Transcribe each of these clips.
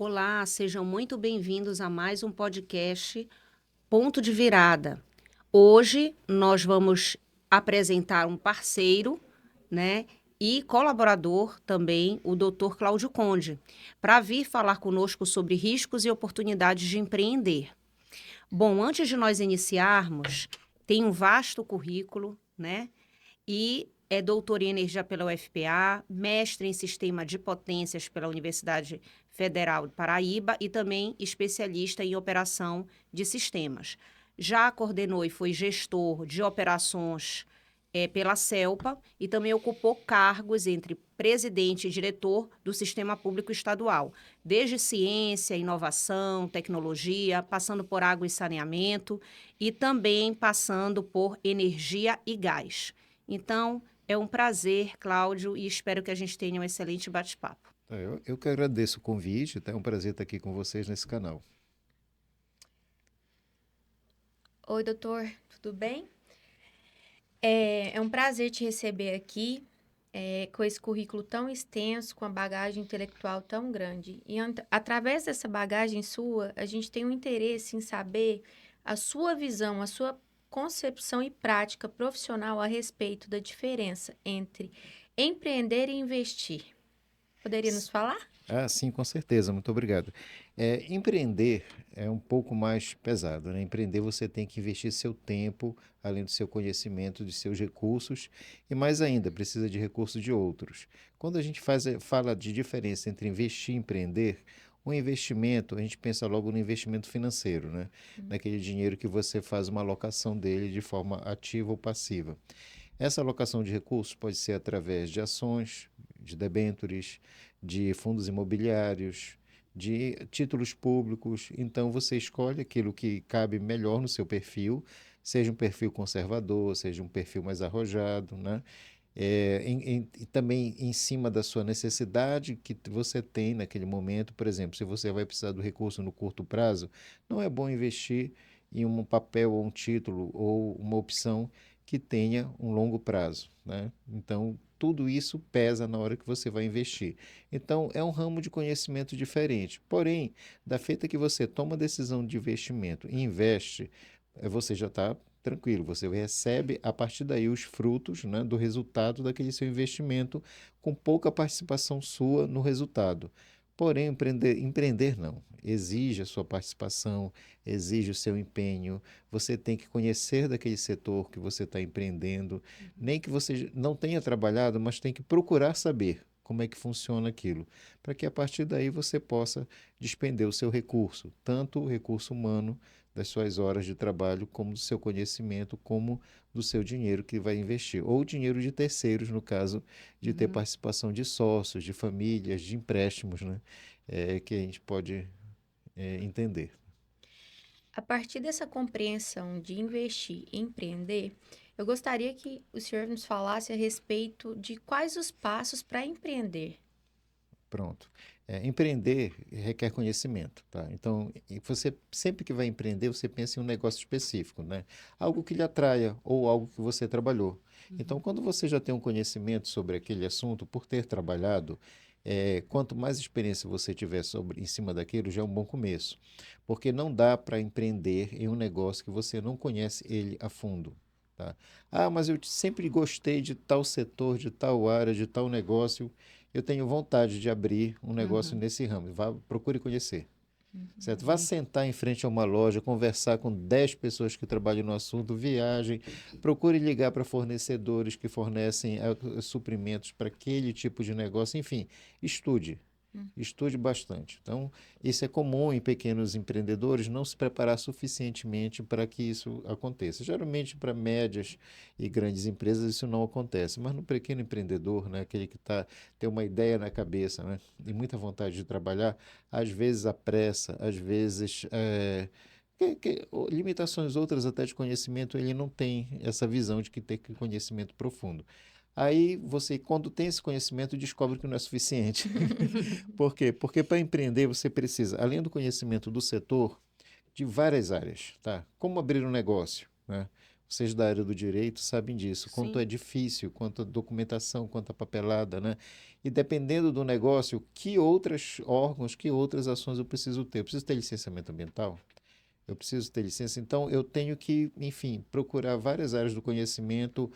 Olá, sejam muito bem-vindos a mais um podcast Ponto de Virada. Hoje nós vamos apresentar um parceiro, né, e colaborador também, o Dr. Cláudio Conde, para vir falar conosco sobre riscos e oportunidades de empreender. Bom, antes de nós iniciarmos, tem um vasto currículo, né? E é doutor em energia pela UFPA, mestre em sistema de potências pela Universidade Federal de Paraíba e também especialista em operação de sistemas. Já coordenou e foi gestor de operações pela CELPA e também ocupou cargos entre presidente e diretor do Sistema Público Estadual, desde ciência, inovação, tecnologia, passando por água e saneamento e também passando por energia e gás. Então, é um prazer, Cláudio, e espero que a gente tenha um excelente bate-papo. Eu que agradeço o convite, tá? É um prazer estar aqui com vocês nesse canal. Oi, doutor, tudo bem? É um prazer te receber aqui, com esse currículo tão extenso, com a bagagem intelectual tão grande. E através dessa bagagem sua, a gente tem um interesse em saber a sua visão, a sua concepção e prática profissional a respeito da diferença entre empreender e investir. Poderia nos falar? Sim, com certeza, muito obrigado. Empreender é um pouco mais pesado, né? Empreender você tem que investir seu tempo, além do seu conhecimento, de seus recursos, e mais ainda, precisa de recursos de outros. Quando a gente fala de diferença entre investir e empreender, o investimento, a gente pensa logo no investimento financeiro, né? Naquele dinheiro que você faz uma alocação dele de forma ativa ou passiva. Essa alocação de recursos pode ser através de ações, de debêntures, de fundos imobiliários, de títulos públicos. Então você escolhe aquilo que cabe melhor no seu perfil, seja um perfil conservador, seja um perfil mais arrojado, né? E também em cima da sua necessidade que você tem naquele momento. Por exemplo, se você vai precisar do recurso no curto prazo, não é bom investir em um papel ou um título ou uma opção que tenha um longo prazo, né? Então, tudo isso pesa na hora que você vai investir. Então, é um ramo de conhecimento diferente. Porém, da feita que você toma a decisão de investimento e investe, você já está tranquilo, você recebe a partir daí os frutos, né, do resultado daquele seu investimento, com pouca participação sua no resultado. Porém, empreender não. Exige a sua participação, exige o seu empenho. Você tem que conhecer daquele setor que você está empreendendo. Nem que você não tenha trabalhado, mas tem que procurar saber como é que funciona aquilo, para que a partir daí você possa despender o seu recurso, tanto o recurso humano, das suas horas de trabalho, como do seu conhecimento, como do seu dinheiro que vai investir, ou dinheiro de terceiros, no caso de ter Uhum. participação de sócios, de famílias, de empréstimos, né? Que a gente pode entender. A partir dessa compreensão de investir e empreender, eu gostaria que o senhor nos falasse a respeito de quais os passos para empreender. Pronto. Empreender requer conhecimento, tá? Então, e você sempre que vai empreender, você pensa em um negócio específico, né? Algo que lhe atraia ou algo que você trabalhou. Então, Uhum. quando você já tem um conhecimento sobre aquele assunto, por ter trabalhado, quanto mais experiência você tiver sobre em cima daquilo, já é um bom começo. Porque não dá para empreender em um negócio que você não conhece ele a fundo. Tá? Ah, mas eu sempre gostei de tal setor, de tal área, de tal negócio. Eu tenho vontade de abrir um negócio Uhum. nesse ramo. Vá, procure conhecer. Certo? Vá Uhum. sentar em frente a uma loja, conversar com 10 pessoas que trabalham no assunto, viagem, procure ligar para fornecedores que fornecem suprimentos para aquele tipo de negócio, enfim, estude. Estude bastante. Então, isso é comum em pequenos empreendedores não se preparar suficientemente para que isso aconteça. Geralmente, para médias e grandes empresas, isso não acontece. Mas no pequeno empreendedor, né, aquele que tem uma ideia na cabeça, né, e muita vontade de trabalhar, às vezes a pressa, às vezes limitações outras até de conhecimento, ele não tem essa visão de que tem conhecimento profundo. Aí você, quando tem esse conhecimento, descobre que não é suficiente. Por quê? Porque para empreender você precisa, além do conhecimento do setor, de várias áreas, tá? Como abrir um negócio, né? Vocês da área do direito sabem disso, quanto é Sim, difícil, quanto a documentação, quanto a papelada, né? E dependendo do negócio, que outros órgãos, que outras ações eu preciso ter? Eu preciso ter licenciamento ambiental? Eu preciso ter licença, então eu tenho que, enfim, procurar várias áreas do conhecimento.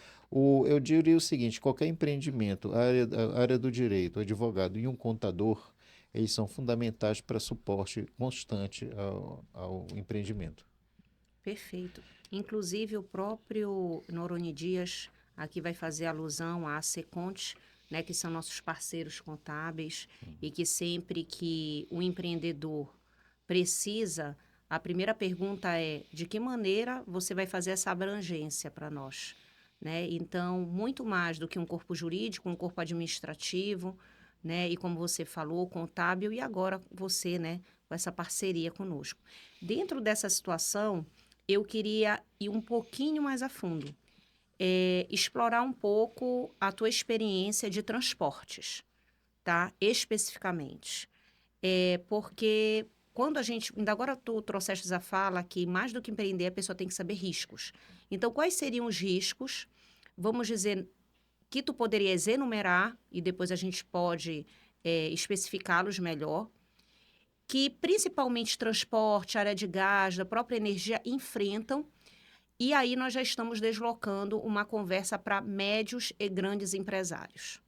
Eu diria o seguinte: qualquer empreendimento, a área do direito, o advogado e um contador, eles são fundamentais para suporte constante ao empreendimento. perfeito. Inclusive, o próprio Norone Dias aqui vai fazer alusão à Seconte, né, que são nossos parceiros contábeis e que sempre que o empreendedor precisa, a primeira pergunta é: de que maneira você vai fazer essa abrangência para nós? Né? Então, muito mais do que um corpo jurídico, um corpo administrativo, né? E como você falou, contábil, e agora você, né, com essa parceria conosco. Dentro dessa situação, eu queria ir um pouquinho mais a fundo, explorar um pouco a tua experiência de transportes, tá? Especificamente. Porque quando a gente. Ainda agora tu trouxeste a fala que mais do que empreender, a pessoa tem que saber riscos. Então, quais seriam os riscos? Vamos dizer que tu poderias enumerar, e depois a gente pode especificá-los melhor, que principalmente transporte, área de gás, da própria energia enfrentam, e aí nós já estamos deslocando uma conversa para médios e grandes empresários.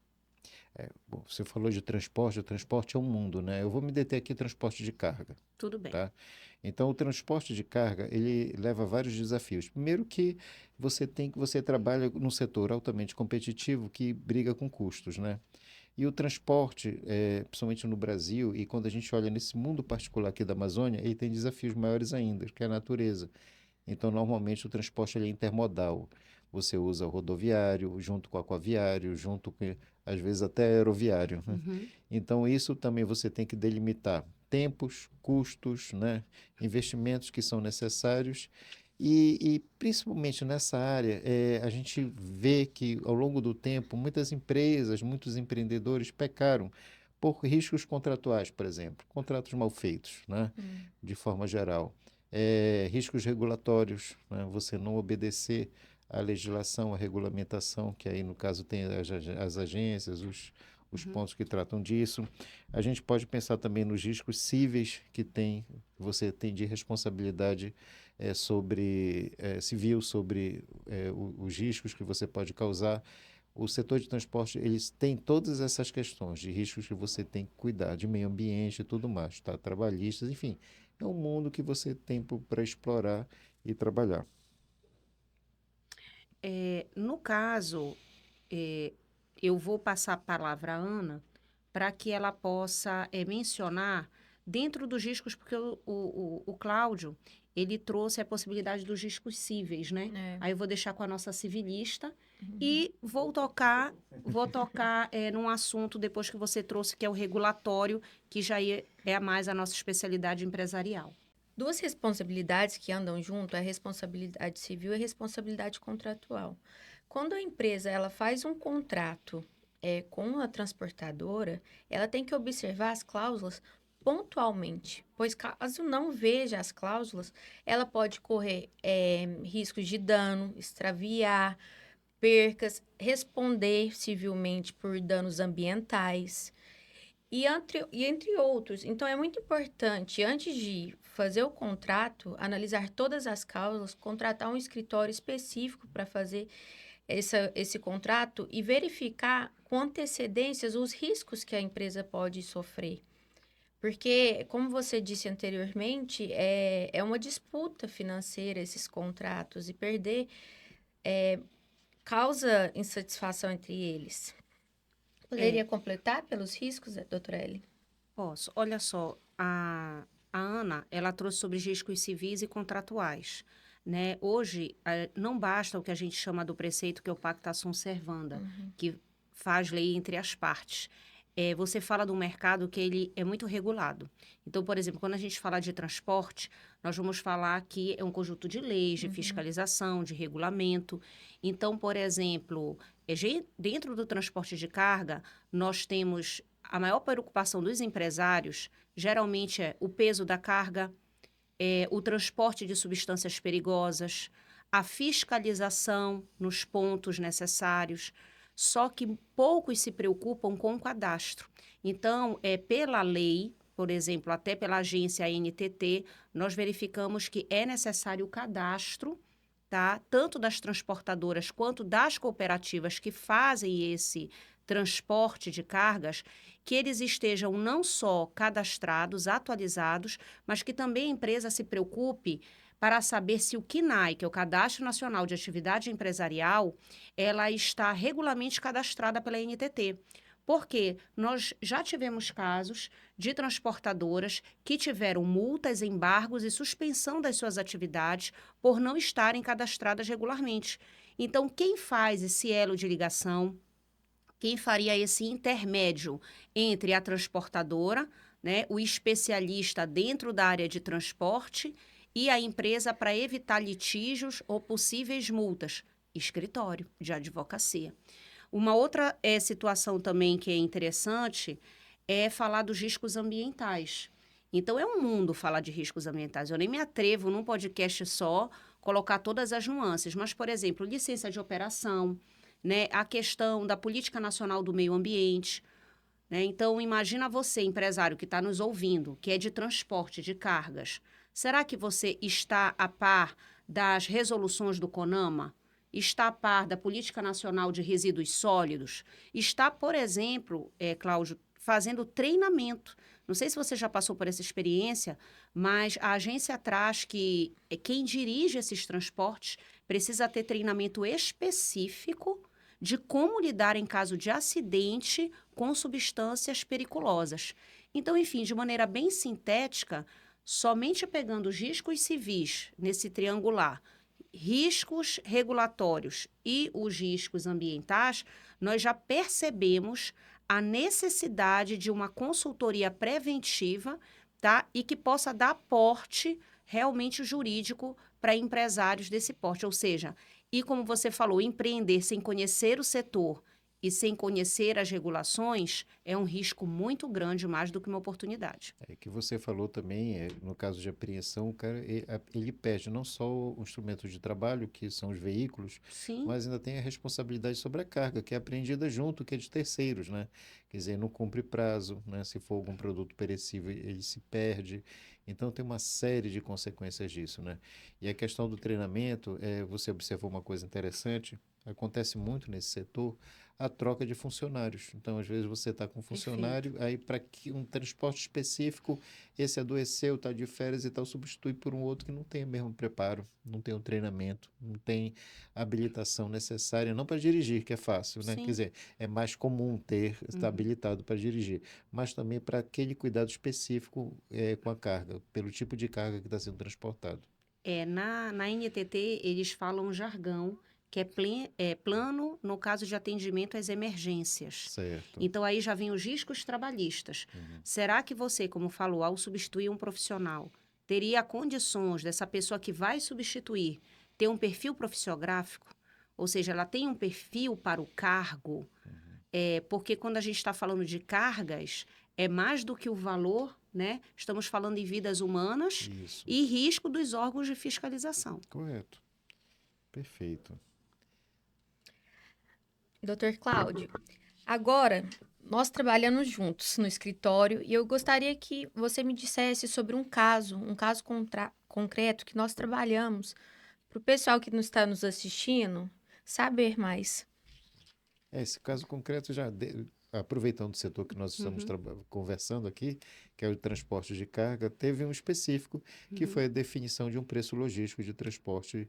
Bom, você falou de transporte, o transporte é um mundo, né? Eu vou me deter aqui em transporte de carga. Tudo bem. Tá? Então, o transporte de carga, ele leva a vários desafios. Primeiro que você trabalha num setor altamente competitivo que briga com custos, né? E o transporte, principalmente no Brasil, e quando a gente olha nesse mundo particular aqui da Amazônia, ele tem desafios maiores ainda, que é a natureza. Então, normalmente, o transporte ele é intermodal. Você usa o rodoviário, junto com o aquaviário, junto com, às vezes, até aeroviário, né? Uhum. Então, isso também você tem que delimitar tempos, custos, né? Investimentos que são necessários. E principalmente nessa área, a gente vê que, ao longo do tempo, muitas empresas, muitos empreendedores pecaram por riscos contratuais, por exemplo, contratos mal feitos, né? Hum. De forma geral. Riscos regulatórios, né? Você não obedecer à legislação, à regulamentação, que aí no caso tem as agências, os Uhum. pontos que tratam disso. A gente pode pensar também nos riscos cíveis você tem de responsabilidade civil sobre os riscos que você pode causar. O setor de transporte, eles têm todas essas questões de riscos que você tem que cuidar, de meio ambiente e tudo mais, tá? Trabalhistas, enfim. É um mundo que você tem para explorar e trabalhar. No caso, eh, eu vou passar a palavra à Ana para que ela possa mencionar dentro dos riscos, porque o Cláudio, ele trouxe a possibilidade dos riscos cíveis, né? É. Aí eu vou deixar com a nossa civilista Uhum. e vou tocar num assunto depois que você trouxe, que é o regulatório, que já é a mais a nossa especialidade empresarial. Duas responsabilidades que andam junto é a responsabilidade civil e a responsabilidade contratual. Quando a empresa ela faz um contrato com a transportadora, ela tem que observar as cláusulas pontualmente, pois caso não veja as cláusulas, ela pode correr riscos de dano, extraviar, percas, responder civilmente por danos ambientais. E entre outros. Então, é muito importante, antes de fazer o contrato, analisar todas as cláusulas, contratar um escritório específico para fazer esse contrato e verificar com antecedências os riscos que a empresa pode sofrer. Porque, como você disse anteriormente, é uma disputa financeira esses contratos e perder causa insatisfação entre eles. É, Poderia completar pelos riscos, doutora Ellen? Posso. Olha só, a Ana, ela trouxe sobre riscos civis e contratuais. Né? Hoje, não basta o que a gente chama do preceito, que é o pacta sunt servanda, Uhum. que faz lei entre as partes. Você fala de um mercado que ele é muito regulado. Então, por exemplo, quando a gente fala de transporte, nós vamos falar que é um conjunto de leis, de Uhum. fiscalização, de regulamento. Então, por exemplo, dentro do transporte de carga, nós temos a maior preocupação dos empresários, geralmente é o peso da carga, o transporte de substâncias perigosas, a fiscalização nos pontos necessários, só que poucos se preocupam com o cadastro. Então, pela lei, por exemplo, até pela agência ANTT, nós verificamos que é necessário o cadastro, tá? Tanto das transportadoras quanto das cooperativas que fazem esse transporte de cargas, que eles estejam não só cadastrados, atualizados, mas que também a empresa se preocupe para saber se o CNAE, que é o Cadastro Nacional de Atividade Empresarial, ela está regularmente cadastrada pela NTT. Porque nós já tivemos casos de transportadoras que tiveram multas, embargos e suspensão das suas atividades por não estarem cadastradas regularmente. Então, quem faz esse elo de ligação, quem faria esse intermédio entre a transportadora, né, o especialista dentro da área de transporte e a empresa para evitar litígios ou possíveis multas? Escritório de advocacia. Uma outra situação também que é interessante é falar dos riscos ambientais. Então, é um mundo falar de riscos ambientais. Eu nem me atrevo, num podcast só, colocar todas as nuances. Mas, por exemplo, licença de operação, né? A questão da Política Nacional do Meio Ambiente. Né? Então, imagina você, empresário que está nos ouvindo, que é de transporte de cargas. Será que você está a par das resoluções do CONAMA? Está a par da Política Nacional de Resíduos Sólidos? Está, por exemplo, Cláudio, fazendo treinamento. Não sei se você já passou por essa experiência, mas a agência traz que quem dirige esses transportes precisa ter treinamento específico de como lidar em caso de acidente com substâncias periculosas. Então, enfim, de maneira bem sintética, somente pegando os riscos civis nesse triangular, riscos regulatórios e os riscos ambientais, nós já percebemos a necessidade de uma consultoria preventiva, tá? E que possa dar aporte realmente jurídico para empresários desse porte. Ou seja, e como você falou, empreender sem conhecer o setor e sem conhecer as regulações é um risco muito grande, mais do que uma oportunidade. É que você falou também, no caso de apreensão, o cara, ele perde não só o instrumento de trabalho, que são os veículos, Sim, mas ainda tem a responsabilidade sobre a carga, que é apreendida junto, que é de terceiros, né? Quer dizer, não cumpre prazo, né? Se for algum produto perecível, ele se perde. Então, tem uma série de consequências disso, né? E a questão do treinamento, você observou uma coisa interessante, acontece muito nesse setor, a troca de funcionários. Então, às vezes, você está com um perfeito. funcionário, aí para que um transporte específico, esse adoeceu, está de férias e tal, substitui por um outro que não tem o mesmo preparo, não tem o treinamento, não tem a habilitação necessária, não para dirigir, que é fácil, né? Quer Sim. dizer, é mais comum ter, estar Uhum. habilitado para dirigir, mas também para aquele cuidado específico com a carga, pelo tipo de carga que está sendo transportado. Na NTT, eles falam um jargão que é plano no caso de atendimento às emergências. Certo. Então, aí já vem os riscos trabalhistas. Uhum. Será que você, como falou, ao substituir um profissional, teria condições dessa pessoa que vai substituir ter um perfil profissiográfico? Ou seja, ela tem um perfil para o cargo? Porque quando a gente está falando de cargas, é mais do que o valor, né? Estamos falando em vidas humanas Isso. e risco dos órgãos de fiscalização. Correto. Perfeito. Doutor Cláudio, agora nós trabalhamos juntos no escritório e eu gostaria que você me dissesse sobre um caso concreto que nós trabalhamos, para o pessoal que não está nos assistindo saber mais. Esse caso concreto aproveitando o setor que nós estamos Uhum, conversando aqui, que é o transporte de carga, teve um específico que uhum. foi a definição de um preço logístico de transporte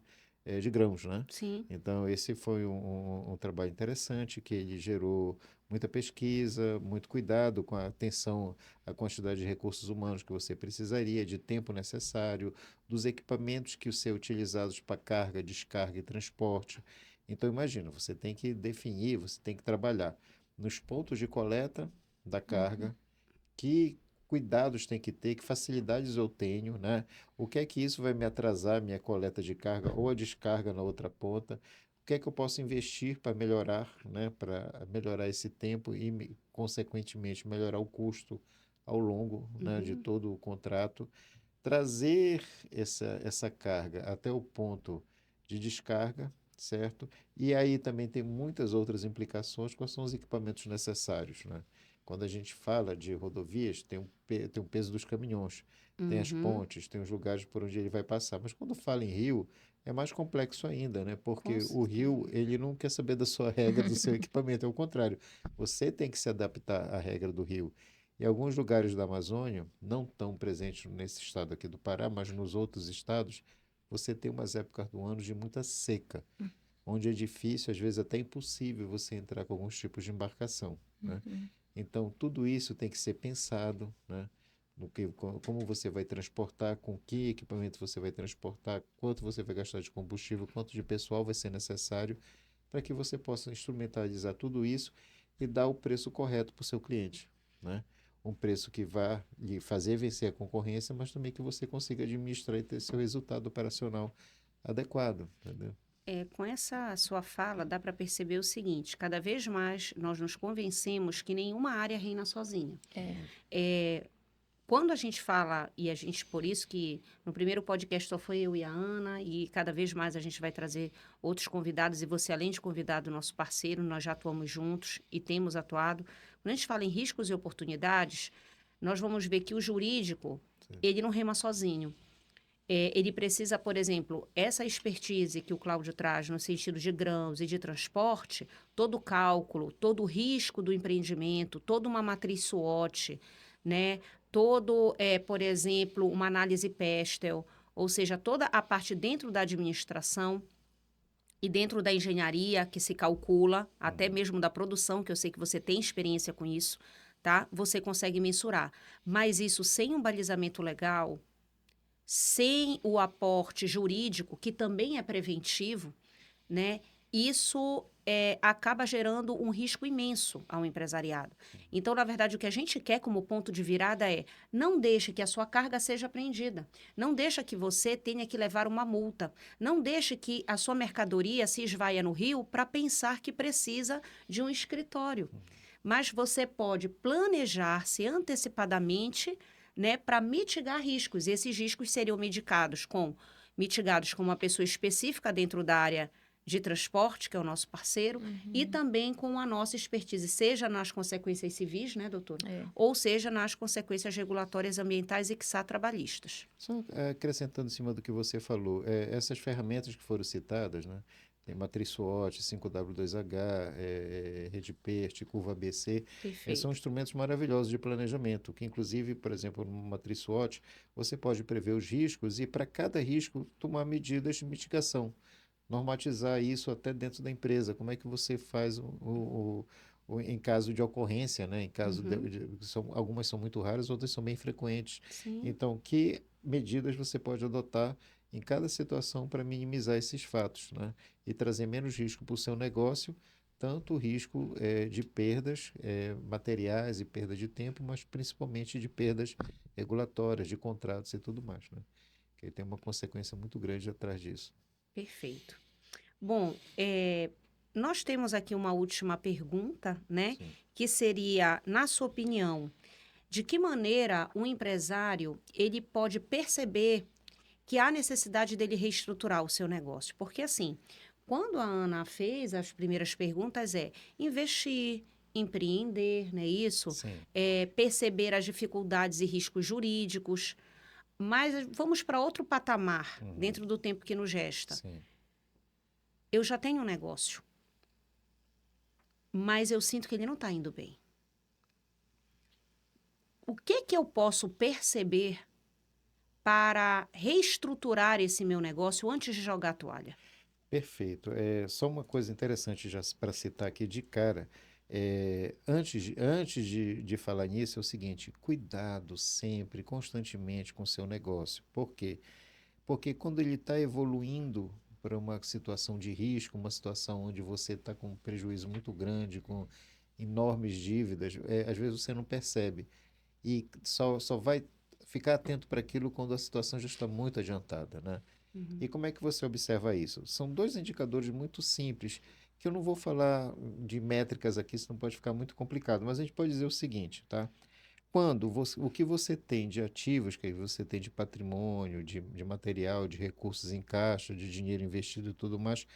de grãos, né? Sim, Então, esse foi um trabalho interessante que ele gerou muita pesquisa, muito cuidado com a atenção à quantidade de recursos humanos que você precisaria, de tempo necessário, dos equipamentos que ser utilizados para carga, descarga e transporte. Então, imagina, você tem que definir, você tem que trabalhar nos pontos de coleta da uhum, carga, que cuidados tem que ter, que facilidades eu tenho, né? O que é que isso vai me atrasar, minha coleta de carga ou a descarga na outra ponta? O que é que eu posso investir para melhorar, né? Para melhorar esse tempo e, consequentemente, melhorar o custo ao longo, né, de uhum. todo o contrato. Trazer essa carga até o ponto de descarga, certo? E aí também tem muitas outras implicações, quais são os equipamentos necessários, né? Quando a gente fala de rodovias, tem o peso dos caminhões, tem as Uhum, pontes, tem os lugares por onde ele vai passar. Mas quando fala em rio, é mais complexo ainda, né? com Porque o rio, certeza. ele não quer saber da sua regra, do seu equipamento, é o contrário. Você tem que se adaptar à regra do rio. Em alguns lugares da Amazônia, não tão presentes nesse estado aqui do Pará, mas nos outros estados, você tem umas épocas do ano de muita seca, onde é difícil, às vezes até impossível, você entrar com alguns tipos de embarcação, né? Uhum. Então, tudo isso tem que ser pensado, né? No que, como você vai transportar, com que equipamento você vai transportar, quanto você vai gastar de combustível, quanto de pessoal vai ser necessário, para que você possa instrumentalizar tudo isso e dar o preço correto para o seu cliente, né? Um preço que vá lhe fazer vencer a concorrência, mas também que você consiga administrar e ter seu resultado operacional adequado, entendeu? Com essa sua fala, dá para perceber o seguinte: cada vez mais nós nos convencemos que nenhuma área reina sozinha. É. É, Quando a gente fala, e a gente, por isso que no primeiro podcast só foi eu e a Ana, e cada vez mais a gente vai trazer outros convidados, e você, além de convidado, nosso parceiro, nós já atuamos juntos e temos atuado. Quando a gente fala em riscos e oportunidades, nós vamos ver que o jurídico, Sim. ele não rema sozinho. Ele precisa, por exemplo, essa expertise que o Cláudio traz no sentido de grãos e de transporte, todo o cálculo, todo o risco do empreendimento, toda uma matriz SWOT, né? Todo, por exemplo, uma análise Pestel, ou seja, toda a parte dentro da administração e dentro da engenharia que se calcula, até Uhum. mesmo da produção, que eu sei que você tem experiência com isso, tá? Você consegue mensurar. Mas isso sem um balizamento legal, sem o aporte jurídico, que também é preventivo, né? Isso acaba gerando um risco imenso ao empresariado. Então, na verdade, o que a gente quer como ponto de virada é: não deixe que a sua carga seja apreendida. Não deixe que você tenha que levar uma multa. Não deixe que a sua mercadoria se esvaia no rio para pensar que precisa de um escritório. Mas você pode planejar-se antecipadamente, né, para mitigar riscos. E esses riscos seriam mitigados com uma pessoa específica dentro da área de transporte, que é o nosso parceiro, e Uhum. também com a nossa expertise, seja nas consequências civis, né, doutora? É. Ou seja, nas consequências regulatórias ambientais e, quiçá, trabalhistas. Só acrescentando em cima do que você falou, essas ferramentas que foram citadas, né? Tem matriz SWOT, 5W2H, rede PERT, curva ABC, são Perfeito. instrumentos maravilhosos de planejamento, que inclusive, por exemplo, no matriz SWOT, você pode prever os riscos e para cada risco tomar medidas de mitigação, normatizar isso até dentro da empresa. Como é que você faz em caso de ocorrência, né? Em caso Uhum. algumas são muito raras, outras são bem frequentes. Sim. Então, que medidas você pode adotar em cada situação para minimizar esses fatos, né? E trazer menos risco para o seu negócio, tanto o risco de perdas materiais e perda de tempo, mas principalmente de perdas regulatórias, de contratos e tudo mais, né? Que tem uma consequência muito grande atrás disso. Perfeito. Bom, nós temos aqui uma última pergunta, né? Sim. Que seria, na sua opinião, de que maneira um empresário ele pode perceber que há necessidade dele reestruturar o seu negócio? Porque assim, quando a Ana fez as primeiras perguntas investir, empreender, não é isso? Sim. Perceber as dificuldades e riscos jurídicos. Mas vamos para outro patamar Uhum. dentro do tempo que nos resta. Sim. Eu já tenho um negócio, mas eu sinto que ele não está indo bem. O que que eu posso perceber para reestruturar esse meu negócio antes de jogar a toalha? Perfeito. Só uma coisa interessante já para citar aqui de cara. Antes de falar nisso, é o seguinte: cuidado sempre, constantemente com o seu negócio. Por quê? Porque quando ele está evoluindo para uma situação de risco, uma situação onde você está com um prejuízo muito grande, com enormes dívidas, às vezes você não percebe. E só vai ficar atento para aquilo quando a situação já está muito adiantada, né? Uhum. E como é que você observa isso? São dois indicadores muito simples, que eu não vou falar de métricas aqui, senão pode ficar muito complicado, mas a gente pode dizer o seguinte, tá? o que você tem de ativos, que aí você tem de patrimônio, de material, de recursos em caixa, de dinheiro investido e tudo mais,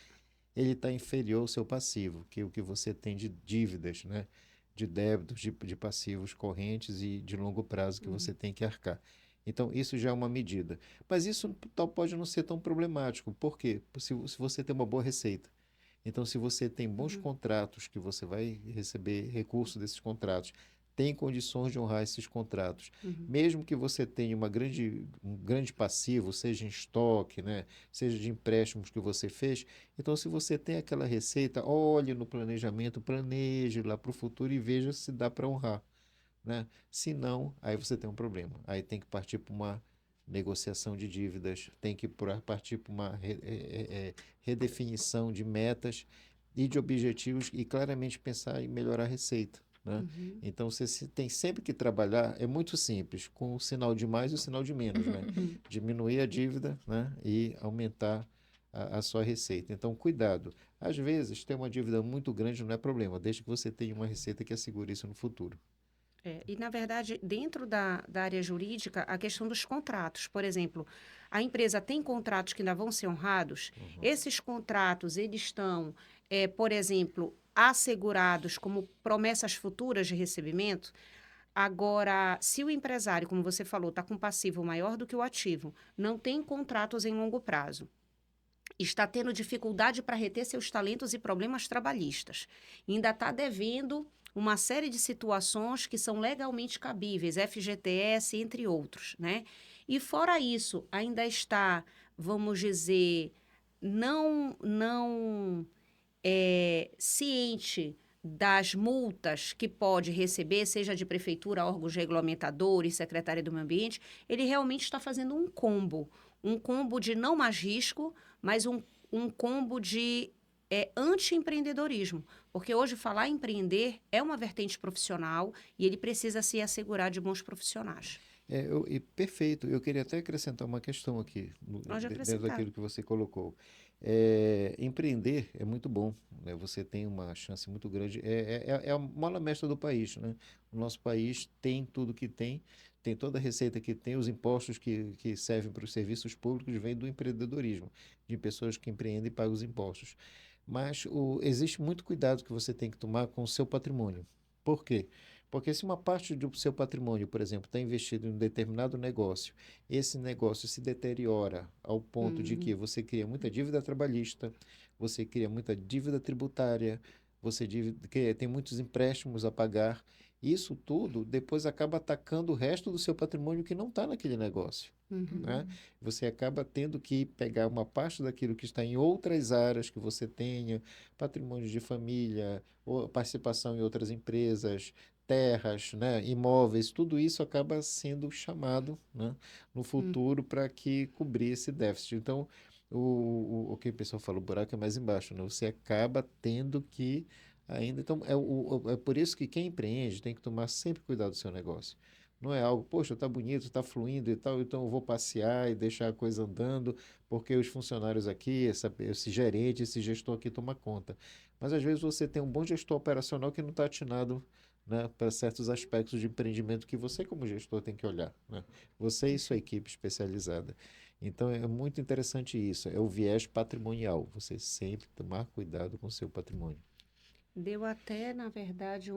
ele está inferior ao seu passivo, que é o que você tem de dívidas, né? De débitos, de passivos correntes e de longo prazo que você tem que arcar. Então, isso já é uma medida. Mas isso pode não ser tão problemático. Por quê? Se você tem uma boa receita. Então, se você tem bons contratos, que você vai receber recurso desses contratos, tem condições de honrar esses contratos, mesmo que você tenha um grande passivo, seja em estoque, né, seja de empréstimos que você fez, então, se você tem aquela receita, olhe no planejamento, planeje lá para o futuro e veja se dá para honrar, né? Se não, aí você tem um problema. Aí tem que partir para uma negociação de dívidas, tem que partir para uma redefinição de metas e de objetivos e claramente pensar em melhorar a receita, né? Então você tem sempre que trabalhar, é muito simples, com o sinal de mais e o sinal de menos, né? Diminuir a dívida, né? E aumentar a sua receita. Então, cuidado. Às vezes, ter uma dívida muito grande não é problema, desde que você tenha uma receita que assegure isso no futuro. E, na verdade, dentro da área jurídica, a questão dos contratos. Por exemplo, a empresa tem contratos que ainda vão ser honrados. Esses contratos, eles estão, por exemplo, assegurados como promessas futuras de recebimento. Agora, se o empresário, como você falou, está com passivo maior do que o ativo, não tem contratos em longo prazo, está tendo dificuldade para reter seus talentos e problemas trabalhistas, ainda está devendo uma série de situações que são legalmente cabíveis, FGTS, entre outros, né? E fora isso, ainda está, vamos dizer, não ciente das multas que pode receber, seja de prefeitura, órgãos regulamentadores, Secretaria do Meio Ambiente, ele realmente está fazendo um combo de não mais risco, mas um combo de anti-empreendedorismo. Porque hoje falar em empreender é uma vertente profissional e ele precisa se assegurar de bons profissionais. Perfeito. Eu queria até acrescentar uma questão aqui, Pode dentro acrescentar. daquilo que você colocou. Empreender é muito bom, né? Você tem uma chance muito grande. É a mola mestra do país, né? O nosso país tem tudo que tem toda a receita que tem, os impostos que servem para os serviços públicos vêm do empreendedorismo, de pessoas que empreendem e pagam os impostos. Mas existe muito cuidado que você tem que tomar com o seu patrimônio. Por quê? Porque se uma parte do seu patrimônio, por exemplo, está investido em um determinado negócio, esse negócio se deteriora ao ponto de que você cria muita dívida trabalhista, você cria muita dívida tributária, tem muitos empréstimos a pagar, isso tudo depois acaba atacando o resto do seu patrimônio que não está naquele negócio. Né? Você acaba tendo que pegar uma parte daquilo que está em outras áreas que você tenha, patrimônio de família, ou participação em outras empresas, terras, né, imóveis, tudo isso acaba sendo chamado, né, no futuro para que cobrir esse déficit. Então, o que o pessoal fala, o buraco é mais embaixo, né? Você acaba tendo que ainda. Então, é por isso que quem empreende tem que tomar sempre cuidado do seu negócio. Não é algo, poxa, está bonito, está fluindo e tal, então eu vou passear e deixar a coisa andando, porque os funcionários aqui, esse gerente, esse gestor aqui toma conta. Mas às vezes você tem um bom gestor operacional que não está atinado, né, para certos aspectos de empreendimento que você, como gestor, tem que olhar, né? Você e sua equipe especializada. Então é muito interessante isso, é o viés patrimonial, você sempre tomar cuidado com o seu patrimônio. Deu até, na verdade,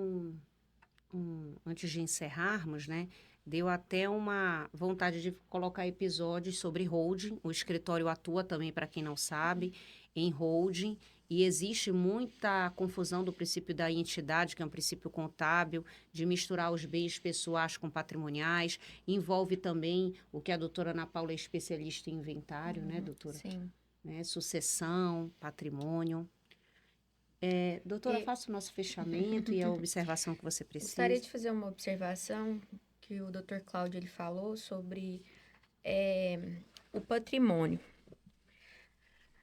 antes de encerrarmos, né? Deu até uma vontade de colocar episódios sobre holding. O escritório atua também, para quem não sabe, em holding. E existe muita confusão do princípio da entidade, que é um princípio contábil, de misturar os bens pessoais com patrimoniais. Envolve também o que a doutora Ana Paula é especialista em inventário, né, doutora? Sim. Né? Sucessão, patrimônio. Doutora, faça o nosso fechamento e a observação que você Gostaria precisa. de fazer uma observação que o Dr. Cláudio ele falou sobre o patrimônio.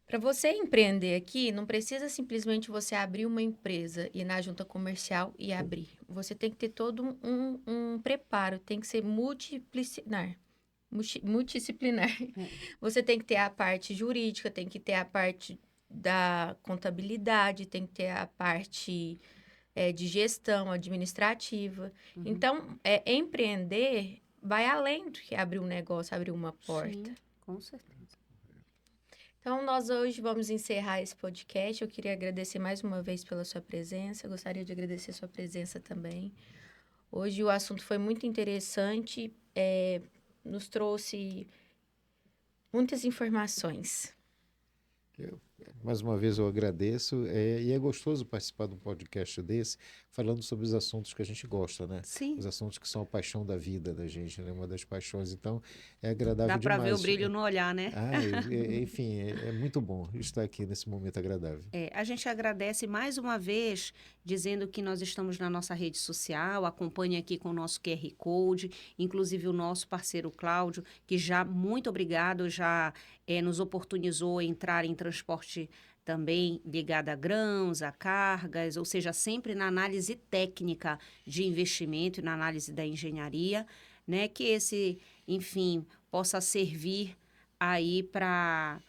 Para você empreender aqui, não precisa simplesmente você abrir uma empresa, ir na junta comercial e abrir. Você tem que ter todo um preparo, tem que ser multidisciplinar. Você tem que ter a parte jurídica, tem que ter a parte da contabilidade, tem que ter a parte de gestão administrativa. Uhum. Então, empreender vai além do que abrir um negócio, abrir uma porta. Sim, com certeza. Então, nós hoje vamos encerrar esse podcast. Eu queria agradecer mais uma vez pela sua presença. Eu gostaria de agradecer sua presença também. Hoje o assunto foi muito interessante, nos trouxe muitas informações. Mais uma vez eu agradeço, e é gostoso participar de um podcast desse, falando sobre os assuntos que a gente gosta, né? Sim. Os assuntos que são a paixão da vida da gente, né? Uma das paixões. Então, é agradável Dá para ver o demais. brilho no olhar, né? Enfim, é muito bom estar aqui nesse momento agradável. A gente agradece mais uma vez, dizendo que nós estamos na nossa rede social, acompanhe aqui com o nosso QR Code, inclusive o nosso parceiro Cláudio, que já, muito obrigado, já nos oportunizou entrar em transporte também ligado a grãos, a cargas, ou seja, sempre na análise técnica de investimento e na análise da engenharia, né? Que esse, enfim, possa servir aí para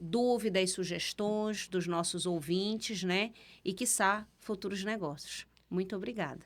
dúvidas, sugestões dos nossos ouvintes, né? E, quiçá, futuros negócios. Muito obrigada.